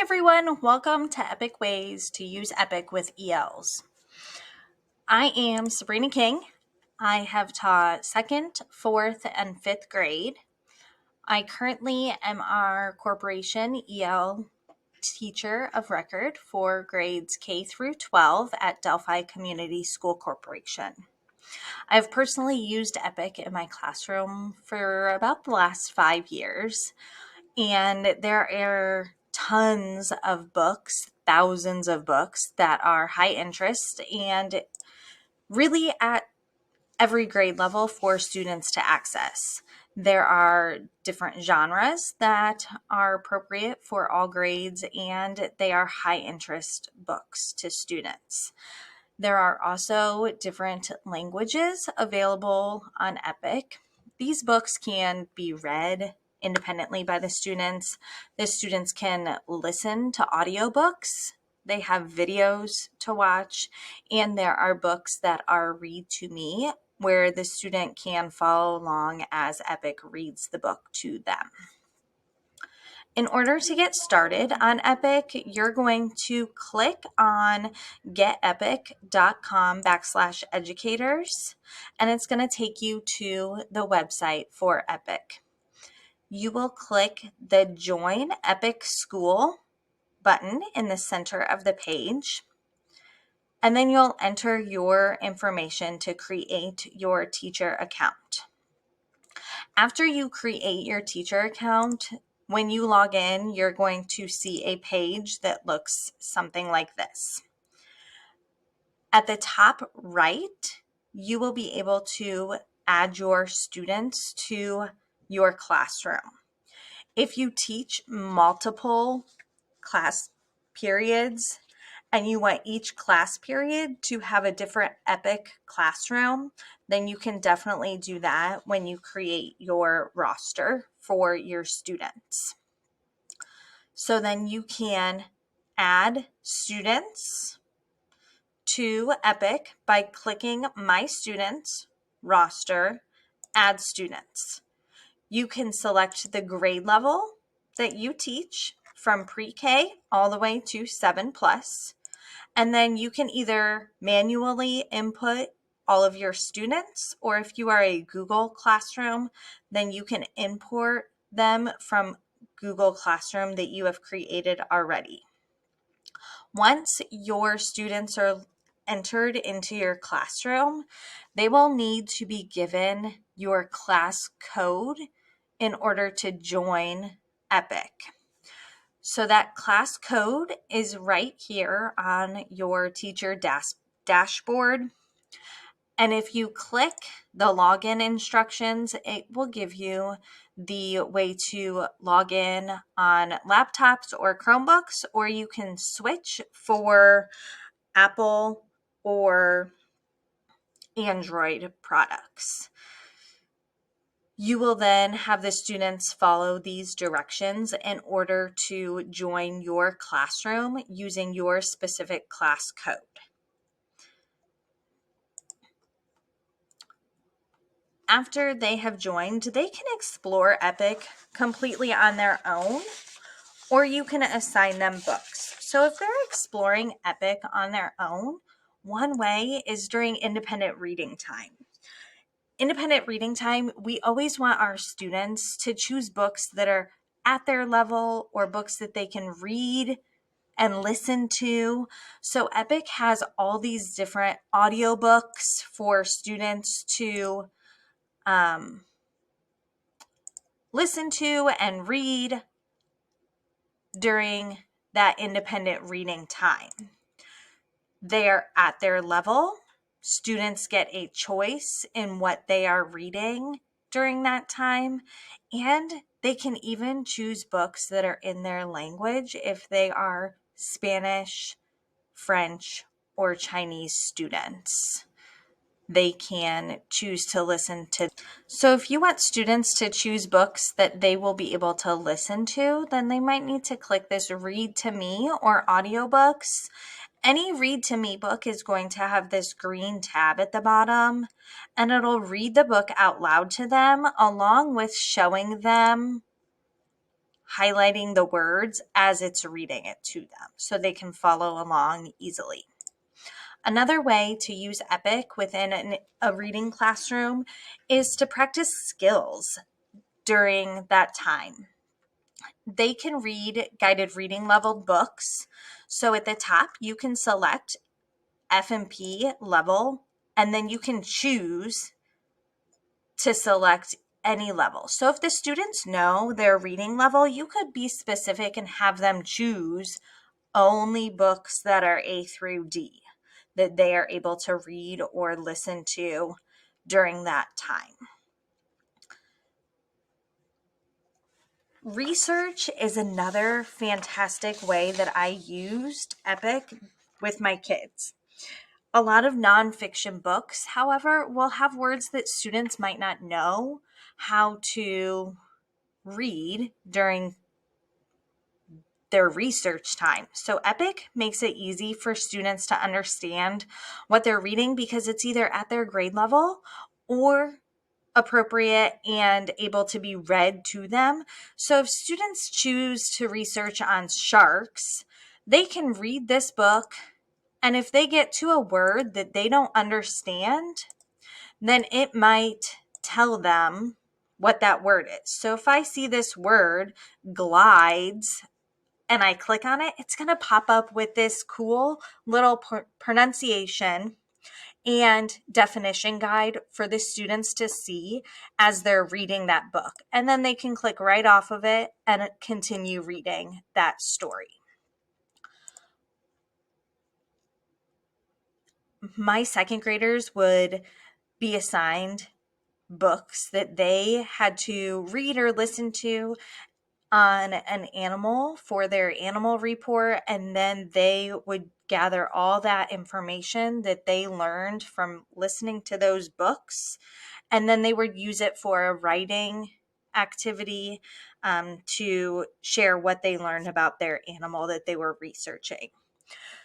Hi everyone, welcome to Epic Ways to Use Epic with ELs. I am Sabrina King. I have taught 2nd, 4th, and 5th grade. I currently am our corporation EL teacher of record for grades K through 12 at Delphi Community School Corporation. I've personally used Epic in my classroom for about the last 5 years, and there are tons of books, thousands of books that are high interest and really at every grade level for students to access. There are different genres that are appropriate for all grades, and they are high interest books to students. There are also different languages available on Epic. These books can be read independently by the students. The students can listen to audiobooks. They have videos to watch, and there are books that are read to me where the student can follow along as Epic reads the book to them. In order to get started on Epic, you're going to click on getepic.com/educators, and it's going to take you to the website for Epic. You will click the Join Epic School button in the center of the page, and then you'll enter your information to create your teacher account. After you create your teacher account, when you log in, you're going to see a page that looks something like this. At the top right, you will be able to add your students to your classroom. If you teach multiple class periods and you want each class period to have a different Epic classroom, then you can definitely do that when you create your roster for your students. So then you can add students to Epic by clicking My Students, Roster, Add Students. You can select the grade level that you teach from pre-K all the way to 7+. And then you can either manually input all of your students, or if you are a Google Classroom, then you can import them from Google Classroom that you have created already. Once your students are entered into your classroom, they will need to be given your class code in order to join Epic. So that class code is right here on your teacher dashboard. And if you click the login instructions, it will give you the way to log in on laptops or Chromebooks, or you can switch for Apple or Android products. You will then have the students follow these directions in order to join your classroom using your specific class code. After they have joined, they can explore Epic completely on their own, or you can assign them books. So if they're exploring Epic on their own, one way is during independent reading time. Independent reading time, we always want our students to choose books that are at their level or books that they can read and listen to. So Epic has all these different audiobooks for students to listen to and read during that independent reading time. They're at their level. Students get a choice in what they are reading during that time, and they can even choose books that are in their language if they are Spanish, French, or Chinese students. They can choose to listen to. So if you want students to choose books that they will be able to listen to, then they might need to click this Read to Me or Audiobooks. Any Read to Me book is going to have this green tab at the bottom, and it'll read the book out loud to them along with showing them highlighting the words as it's reading it to them so they can follow along easily. Another way to use Epic within a reading classroom is to practice skills during that time. They can read guided reading leveled books. So at the top, you can select F&P level, and then you can choose to select any level. So if the students know their reading level, you could be specific and have them choose only books that are A through D that they are able to read or listen to during that time. Research is another fantastic way that I used Epic with my kids. A lot of nonfiction books, however, will have words that students might not know how to read during their research time. So Epic makes it easy for students to understand what they're reading because it's either at their grade level or appropriate and able to be read to them. So if students choose to research on sharks, they can read this book, and if they get to a word that they don't understand, then it might tell them what that word is. So if I see this word glides and I click on it, it's going to pop up with this cool little pronunciation and definition guide for the students to see as they're reading that book. And then they can click right off of it and continue reading that story. My second graders would be assigned books that they had to read or listen to on an animal for their animal report, and then they would gather all that information that they learned from listening to those books, and then they would use it for a writing activity to share what they learned about their animal that they were researching.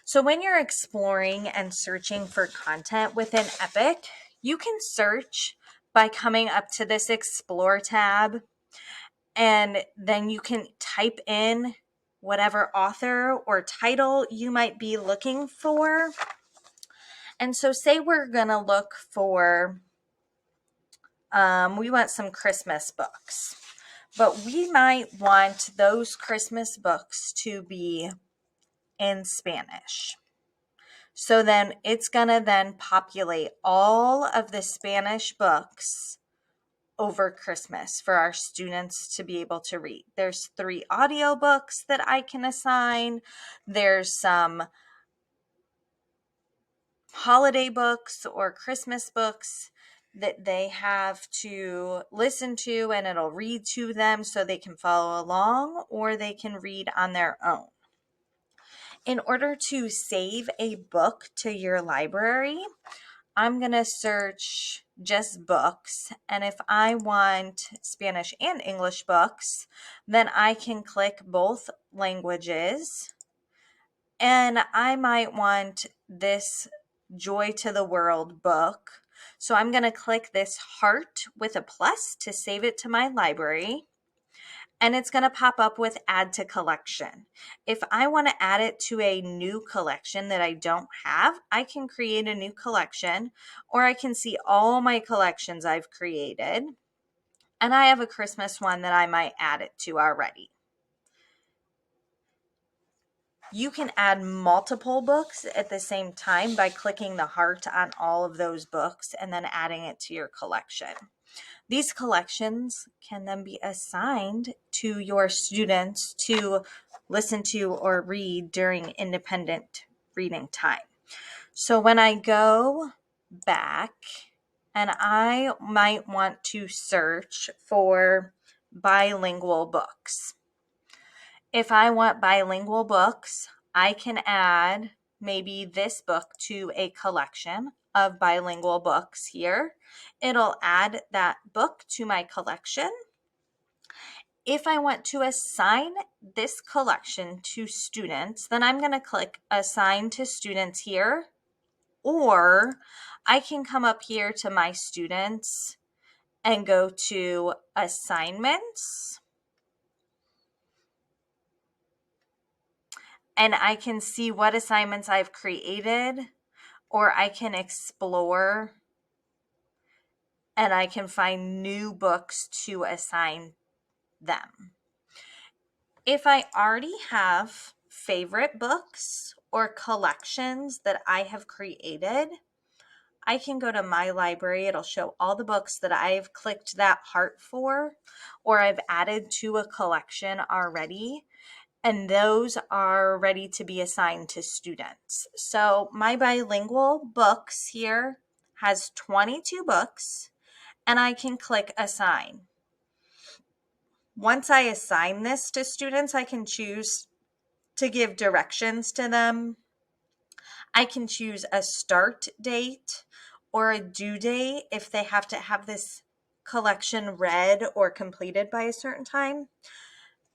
So when you're exploring and searching for content within Epic, you can search by coming up to this Explore tab, and then you can type in whatever author or title you might be looking for. And so say we're going to look for, we want some Christmas books, but we might want those Christmas books to be in Spanish. So then it's going to then populate all of the Spanish books over Christmas for our students to be able to read. There's 3 audiobooks that I can assign. There's some holiday books or Christmas books that they have to listen to, and it'll read to them so they can follow along, or they can read on their own. In order to save a book to your library, I'm going to search just books, and if I want Spanish and English books, then I can click both languages, and I might want this Joy to the World book. So I'm going to click this heart with a plus to save it to my library. And it's going to pop up with add to collection. If I want to add it to a new collection that I don't have, I can create a new collection, or I can see all my collections I've created. And I have a Christmas one that I might add it to already. You can add multiple books at the same time by clicking the heart on all of those books and then adding it to your collection. These collections can then be assigned to your students to listen to or read during independent reading time. So when I go back and I might want to search for bilingual books. If I want bilingual books, I can add maybe this book to a collection of bilingual books here. It'll add that book to my collection. If I want to assign this collection to students, then I'm going to click Assign to Students here, or I can come up here to my students and go to Assignments. and I can see what assignments I've created, or I can explore and I can find new books to assign them. If I already have favorite books or collections that I have created, I can go to my library. It'll show all the books that I've clicked that heart for, or I've added to a collection already, and those are ready to be assigned to students. So my bilingual books here has 22 books, and I can click assign. Once I assign this to students, I can choose to give directions to them. I can choose a start date or a due date if they have to have this collection read or completed by a certain time.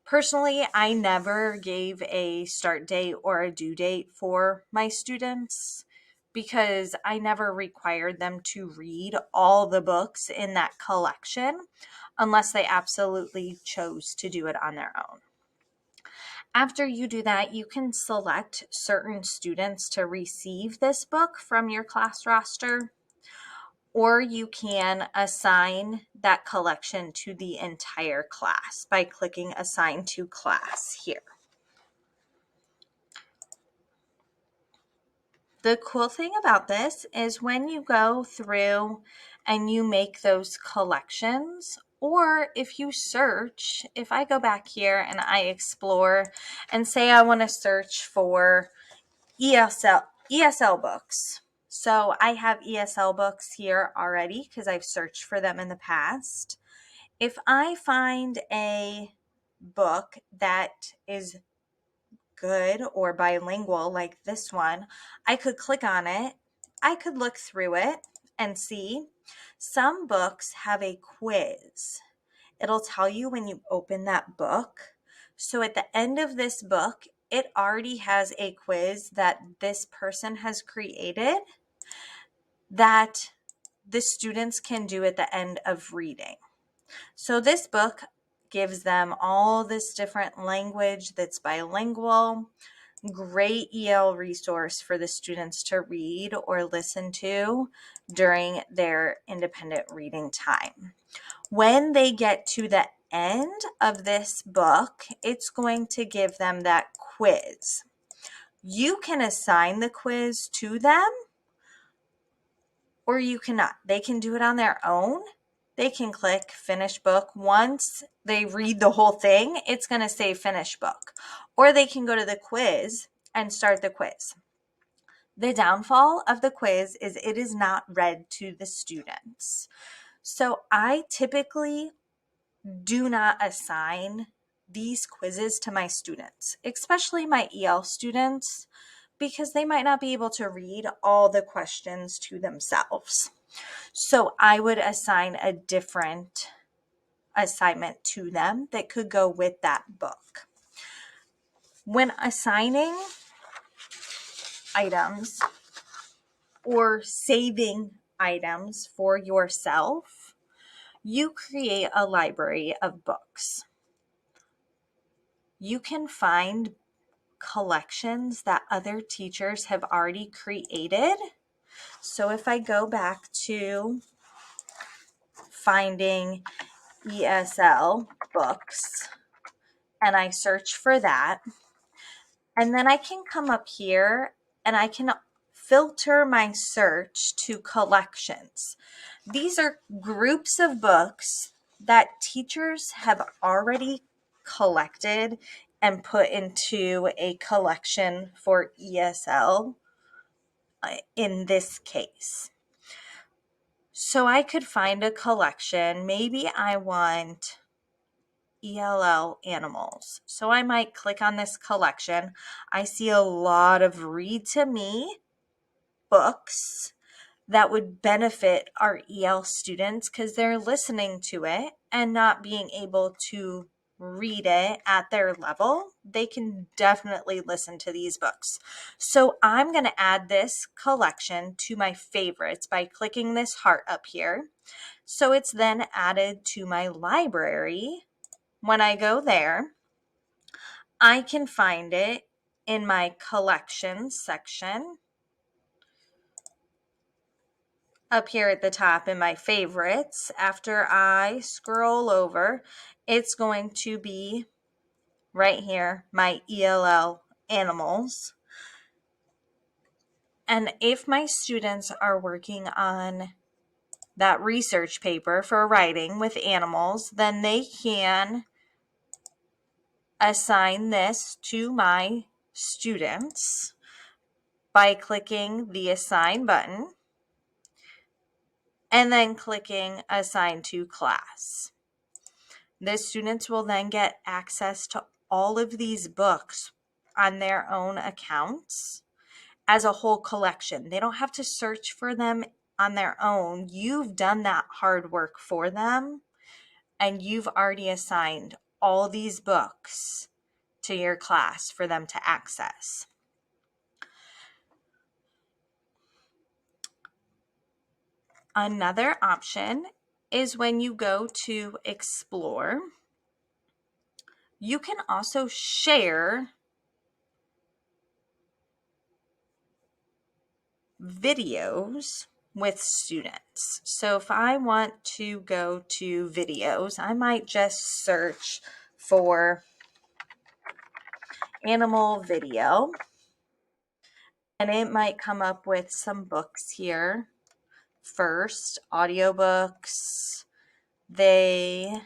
Personally, I never gave a start date or a due date for my students because I never required them to read all the books in that collection unless they absolutely chose to do it on their own. After you do that, you can select certain students to receive this book from your class roster, or you can assign that collection to the entire class by clicking Assign to Class here. The cool thing about this is when you go through and you make those collections, or if you search, if I go back here and I explore and say I want to search for ESL books. So I have ESL books here already because I've searched for them in the past. If I find a book that is good or bilingual like this one, I could click on it. I could look through it and see some books have a quiz. It'll tell you when you open that book. So at the end of this book, it already has a quiz that this person has created that the students can do at the end of reading. So this book gives them all this different language that's bilingual, great EL resource for the students to read or listen to during their independent reading time. When they get to the end of this book, it's going to give them that quiz. You can assign the quiz to them or you cannot. They can do it on their own. They can click finish book. Once they read the whole thing, it's going to say finish book. Or they can go to the quiz and start the quiz. The downfall of the quiz is it is not read to the students. So I typically do not assign these quizzes to my students, especially my EL students, because they might not be able to read all the questions to themselves. So I would assign a different assignment to them that could go with that book. When assigning items or saving items for yourself, you create a library of books. You can find collections that other teachers have already created. So if I go back to finding ESL books and I search for that, and then I can come up here and I can filter my search to collections. These are groups of books that teachers have already collected and put into a collection for ESL in this case. So I could find a collection. Maybe I want ELL animals. So I might click on this collection. I see a lot of read to me books that would benefit our EL students because they're listening to it and not being able to read it at their level. They can definitely listen to these books. So I'm going to add this collection to my favorites by clicking this heart up here. So it's then added to my library. When I go there, I can find it in my collections section, up here at the top in my favorites, after I scroll over, it's going to be right here, my ELL animals. And if my students are working on that research paper for writing with animals, then they can assign this to my students by clicking the Assign button and then clicking Assign to Class. The students will then get access to all of these books on their own accounts as a whole collection. They don't have to search for them on their own. You've done that hard work for them, and you've already assigned all these books to your class for them to access. Another option is when you go to Explore, you can also share videos with students. So if I want to go to videos, I might just search for animal video, and it might come up with some books here. First, audiobooks. They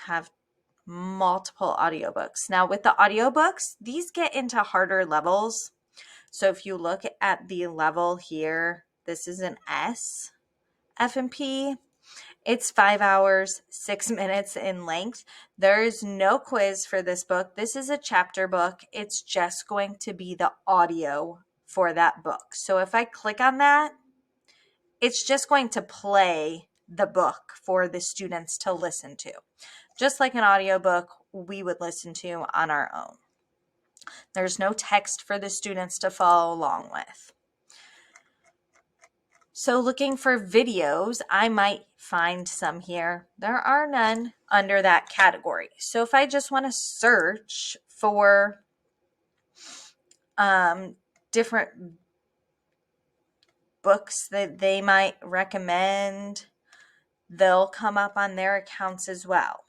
have multiple audiobooks. Now with the audiobooks, these get into harder levels. So if you look at the level here, this is an S, F&P. It's 5 hours, 6 minutes in length. There's no quiz for this book. This is a chapter book. It's just going to be the audio for that book. So if I click on that, it's just going to play the book for the students to listen to, just like an audiobook we would listen to on our own. There's no text for the students to follow along with. So looking for videos, I might find some here. There are none under that category. So if I just want to search for different books that they might recommend, they'll come up on their accounts as well.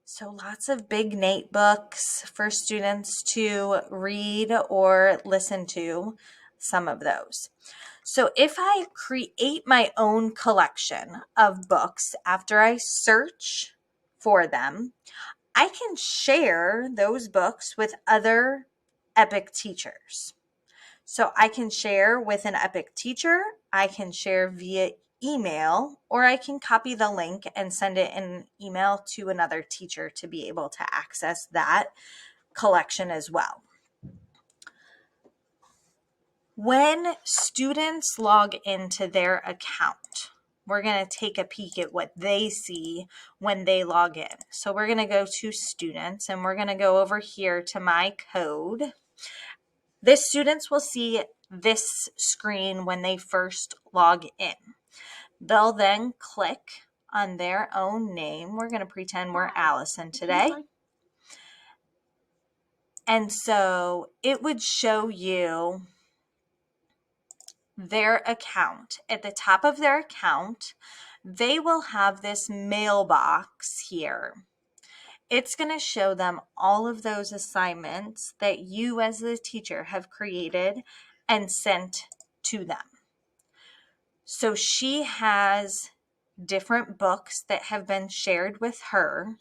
So lots of Big Nate books for students to read or listen to, some of those. So if I create my own collection of books after I search for them, I can share those books with other EPIC teachers. So I can share with an EPIC teacher, I can share via email, or I can copy the link and send it in an email to another teacher to be able to access that collection as well. When students log into their account, we're going to take a peek at what they see when they log in. So we're going to go to students and we're going to go over here to my code. The students will see this screen when they first log in. They'll then click on their own name. We're going to pretend we're Allison today. And so it would show you their account. At the top of their account, they will have this mailbox here. It's going to show them all of those assignments that you as the teacher have created and sent to them. So she has different books that have been shared with her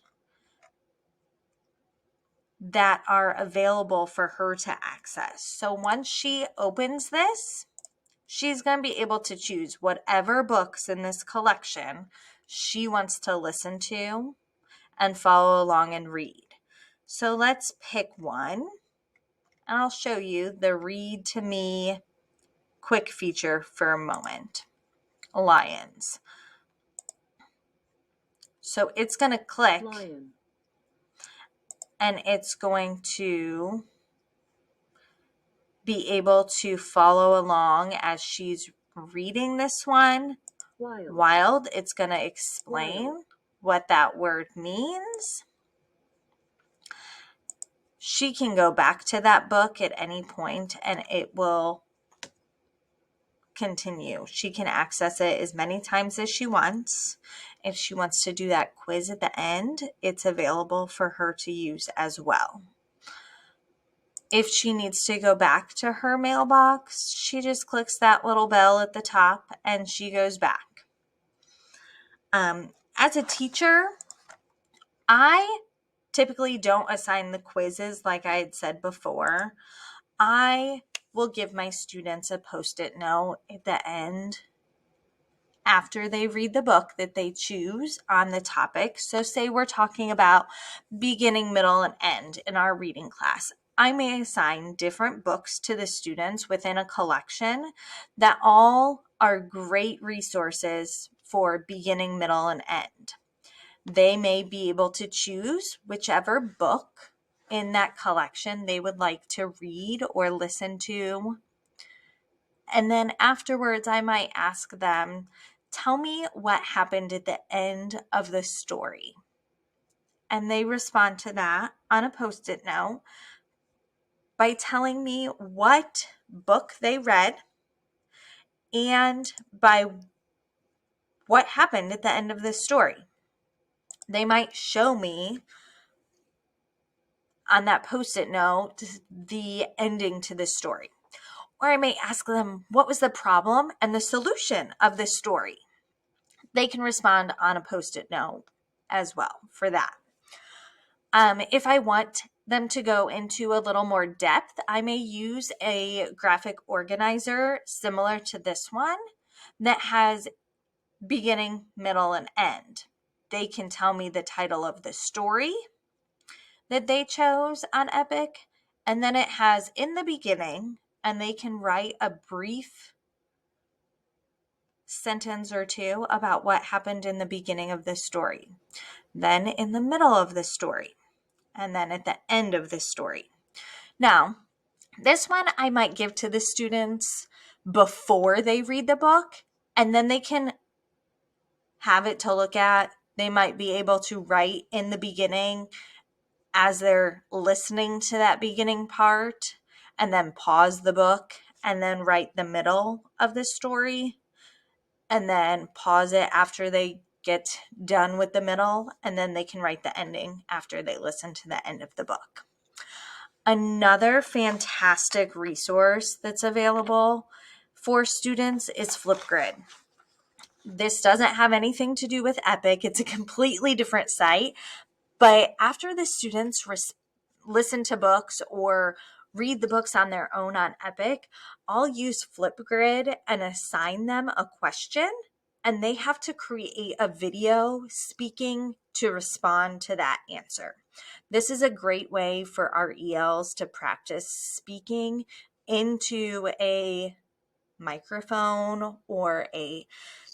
that are available for her to access. So once she opens this, she's going to be able to choose whatever books in this collection she wants to listen to and follow along and read. So let's pick one, and I'll show you the Read to Me quick feature for a moment. Lions. So it's going to click Lion, and it's going to be able to follow along as she's reading this one. Wild. It's going to explain what that word means. she can go back to that book at any point and it will continue. She can access it as many times as she wants. If she wants to do that quiz at the end, it's available for her to use as well. If she needs to go back to her mailbox, she just clicks that little bell at the top and she goes back. As a teacher, I typically don't assign the quizzes like I had said before. I will give my students a Post-it note at the end after they read the book that they choose on the topic. So say we're talking about beginning, middle, and end in our reading class. I may assign different books to the students within a collection that all are great resources for beginning, middle, and end. They may be able to choose whichever book in that collection they would like to read or listen to. And then afterwards, I might ask them, tell me what happened at the end of the story. And they respond to that on a Post-it note by telling me what book they read and by what happened at the end of the story. They might show me on that Post-it note the ending to the story. Or I may ask them, what was the problem and the solution of this story? They can respond on a Post-it note as well for that. If I want them to go into a little more depth, I may use a graphic organizer similar to this one that has beginning, middle, and end. They can tell me the title of the story that they chose on Epic, and then it has in the beginning, and they can write a brief sentence or two about what happened in the beginning of the story, then in the middle of the story, and then at the end of the story. Now, this one I might give to the students before they read the book, and then they can have it to look at. They might be able to write in the beginning as they're listening to that beginning part, and then pause the book, and then write the middle of the story, and then pause it after they get done with the middle, and then they can write the ending after they listen to the end of the book. Another fantastic resource that's available for students is Flipgrid. This doesn't have anything to do with Epic. It's a completely different site. But after the students listen to books or read the books on their own on Epic, I'll use Flipgrid and assign them a question, and they have to create a video speaking to respond to that answer. This is a great way for our ELs to practice speaking into a microphone or a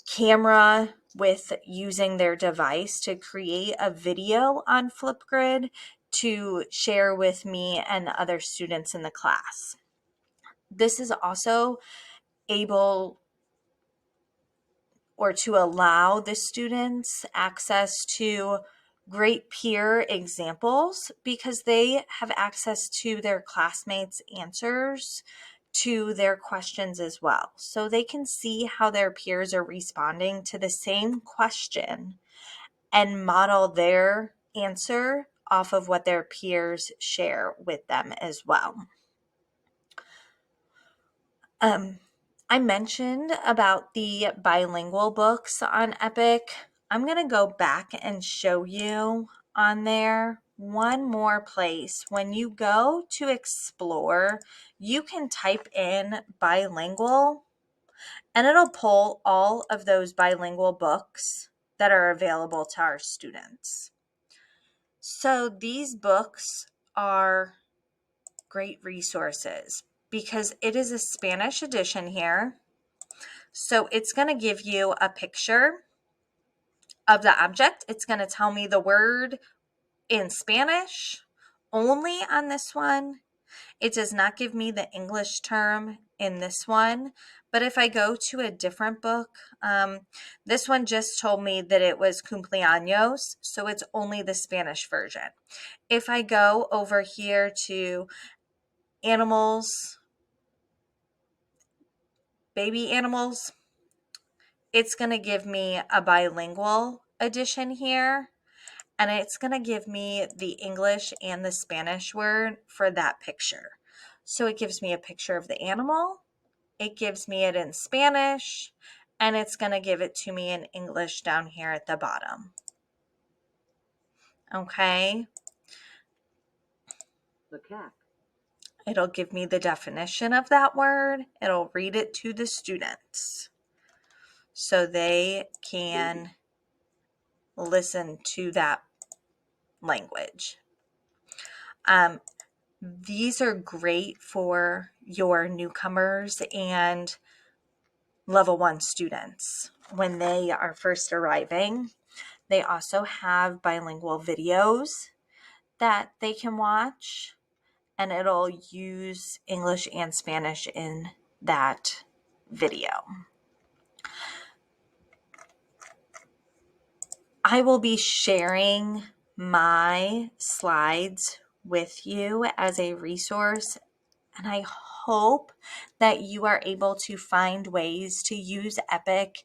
camera with using their device to create a video on Flipgrid to share with me and the other students in the class. This is also able or to allow the students access to great peer examples because they have access to their classmates' answers to their questions as well. So they can see how their peers are responding to the same question and model their answer off of what their peers share with them as well. I mentioned about the bilingual books on Epic. I'm going to go back and show you on there one more place. When you go to explore, you can type in bilingual and it'll pull all of those bilingual books that are available to our students. So these books are great resources because it is a Spanish edition here. So it's going to give you a picture of the object. It's going to tell me the word in Spanish only on this one. It does not give me the English term in this one, But if I go to a different book, this one just told me that it was cumpleaños, so it's only the Spanish version. If I go over here to animals, baby animals, it's going to give me a bilingual edition here, and it's going to give me the English and the Spanish word for that picture. So it gives me a picture of the animal, it gives me it in Spanish, and it's going to give it to me in English down here at the bottom. Okay. The cat. It'll give me the definition of that word. It'll read it to the students so they can listen to that language. These are great for your newcomers and level 1 students when they are first arriving. They also have bilingual videos that they can watch, and it'll use English and Spanish in that video. I will be sharing my slides with you as a resource, and I hope that you are able to find ways to use EPIC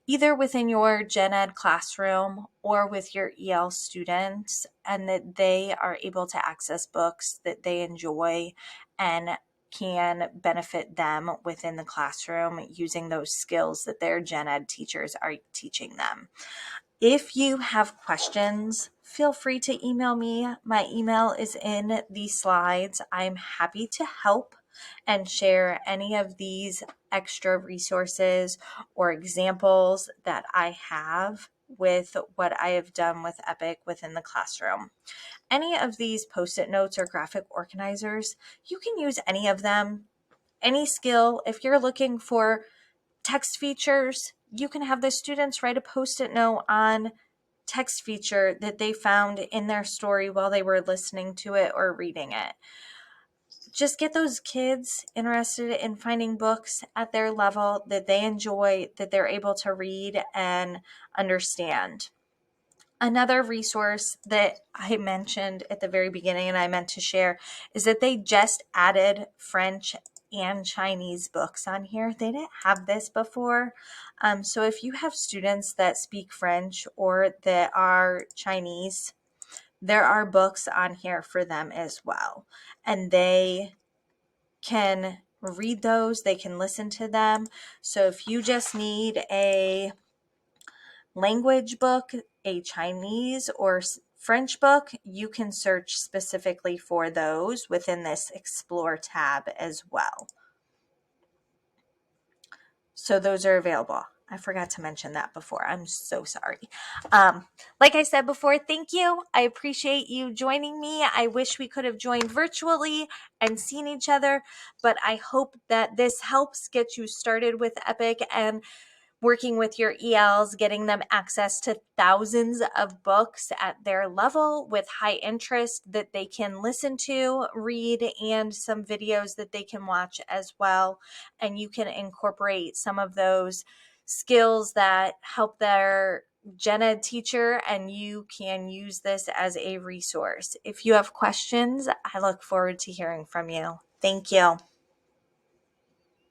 either within your gen ed classroom or with your EL students, and that they are able to access books that they enjoy and can benefit them within the classroom using those skills that their gen ed teachers are teaching them. If you have questions, feel free to email me. My email is in the slides. I'm happy to help and share any of these extra resources or examples that I have with what I have done with EPIC within the classroom. Any of these post-it notes or graphic organizers, you can use any of them, any skill. If you're looking for text features, you can have the students write a post-it note on text feature that they found in their story while they were listening to it or reading it. Just get those kids interested in finding books at their level that they enjoy, that they're able to read and understand. Another resource that I mentioned at the very beginning and I meant to share is that they just added French and Chinese books on here. They didn't have this before. So if you have students that speak French or that are Chinese, there are books on here for them as well. And they can read those, they can listen to them. So if you just need a language book, a Chinese or French book, you can search specifically for those within this Explore tab as well. So those are available. I forgot to mention that before. I'm so sorry. Like I said before, thank you. I appreciate you joining me. I wish we could have joined virtually and seen each other, but I hope that this helps get you started with EPIC and working with your ELs, getting them access to thousands of books at their level with high interest that they can listen to, read, and some videos that they can watch as well. And you can incorporate some of those skills that help their gen ed teacher, and you can use this as a resource. If you have questions, I look forward to hearing from you. Thank you.